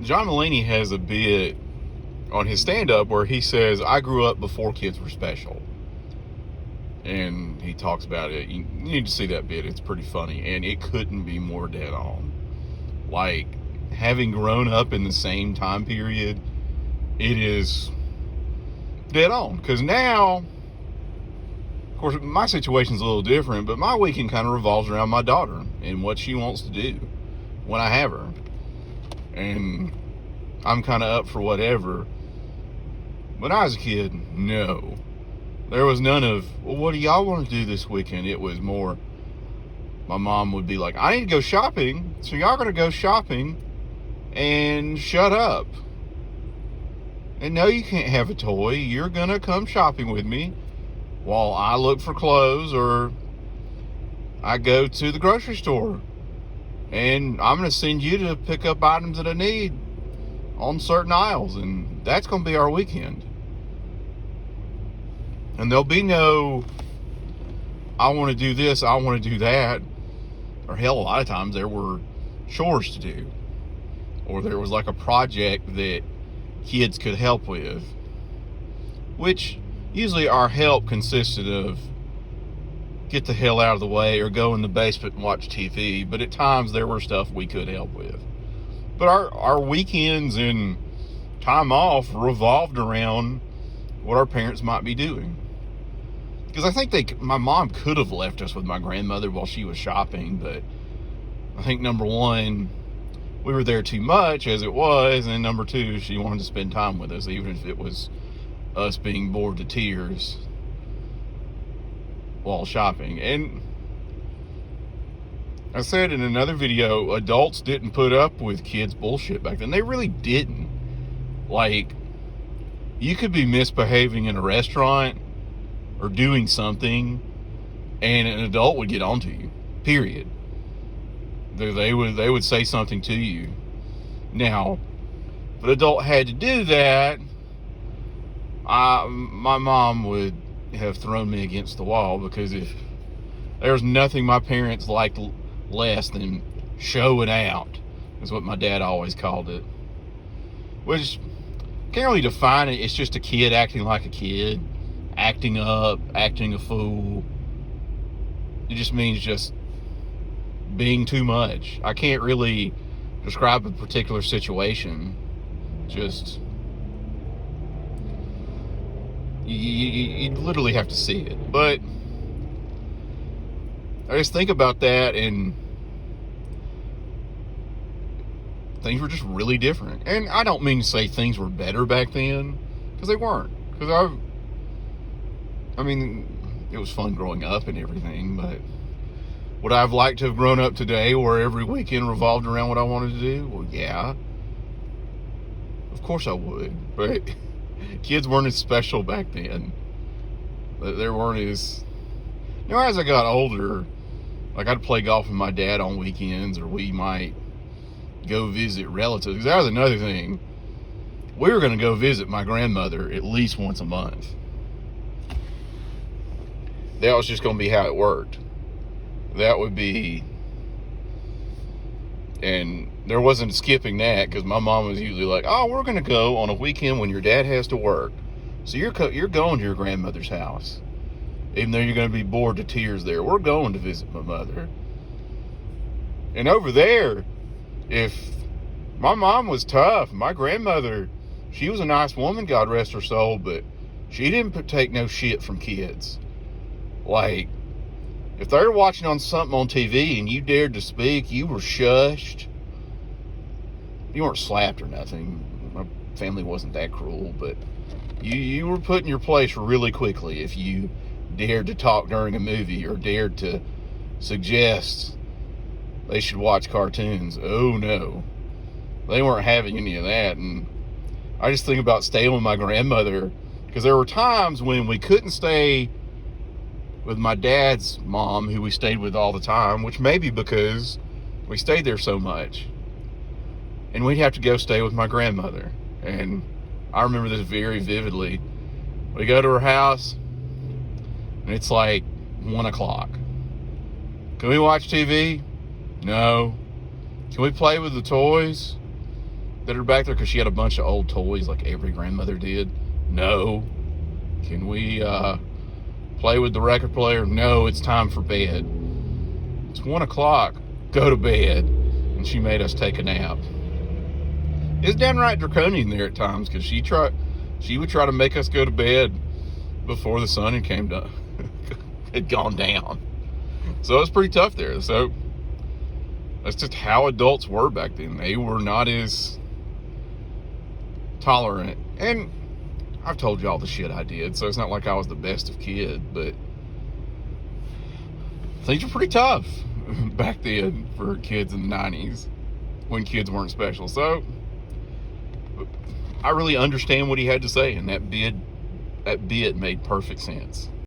John Mulaney has a bit on his stand-up where he says, I grew up before kids were special. And he talks about it. You need to see that bit. It's pretty funny. And it couldn't be more dead on. Like, having grown up in the same time period, it is dead on. Because now, of course, my situation's a little different, but my weekend kind of revolves around my daughter and what she wants to do when I have her. And I'm kind of up for whatever. When I was a kid, no. There was none of, well, what do y'all want to do this weekend? It was more, my mom would be like, I need to go shopping, so y'all going to go shopping and shut up. And no, you can't have a toy. You're going to come shopping with me while I look for clothes or I go to the grocery store. And I'm going to send you to pick up items that I need on certain aisles. And that's going to be our weekend. And there'll be no, I want to do this, I want to do that. Or hell, a lot of times there were chores to do. Or there was like a project that kids could help with. Which usually our help consisted of get the hell out of the way or go in the basement and watch TV. But at times there were stuff we could help with. But our weekends and time off revolved around what our parents might be doing. Because I think my mom could have left us with my grandmother while she was shopping, but I think number one, we were there too much as it was, and number two, she wanted to spend time with us, even if it was us being bored to tears while shopping. And I said in another video, adults didn't put up with kids' bullshit back then. They really didn't. Like, you could be misbehaving in a restaurant or doing something, and an adult would get onto you. Period. They would say something to you. Now, if an adult had to do that, my mom would have thrown me against the wall, because if there was nothing my parents liked less than showing out, is what my dad always called it. Which, can't really define it. It's just a kid acting like a kid, acting up, acting a fool. It just means just being too much. I can't really describe a particular situation. Just, you literally have to see it. But I just think about that, and things were just really different. And I don't mean to say things were better back then, because they weren't. Because I mean, it was fun growing up and everything, but would I have liked to have grown up today where every weekend revolved around what I wanted to do? Well, yeah. Of course I would. But kids weren't as special back then. There weren't as... You know, as I got older, like, I'd play golf with my dad on weekends, or we might go visit relatives. Because that was another thing. We were going to go visit my grandmother at least once a month. That was just going to be how it worked. That would be... And there wasn't skipping that, because my mom was usually like, oh, we're going to go on a weekend when your dad has to work. So you're going to your grandmother's house. Even though you're going to be bored to tears there. We're going to visit my mother. And over there, if my mom was tough, my grandmother, she was a nice woman, God rest her soul, but she didn't take no shit from kids. Like, if they were watching on something on TV and you dared to speak, you were shushed. You weren't slapped or nothing. My family wasn't that cruel, but you were put in your place really quickly if you dared to talk during a movie or dared to suggest they should watch cartoons. Oh no, they weren't having any of that. And I just think about staying with my grandmother, because there were times when we couldn't stay with my dad's mom, who we stayed with all the time, which may be because we stayed there so much, and we'd have to go stay with my grandmother. And I remember this very vividly. We go to her house, and it's like 1 o'clock. Can we watch TV? No. Can we play with the toys? that are back there because she had a bunch of old toys like every grandmother did? No. Can we play with the record player? No, it's time for bed. It's 1 o'clock. Go to bed. And she made us take a nap. It's downright draconian there at times because she would try to make us go to bed before the sun had gone down. So it's pretty tough there. So that's just how adults were back then. They were not as tolerant. And I've told you all the shit I did, so it's not like I was the best of kid, but things were pretty tough back then for kids in the 90s when kids weren't special. So I really understand what he had to say, and that bit made perfect sense.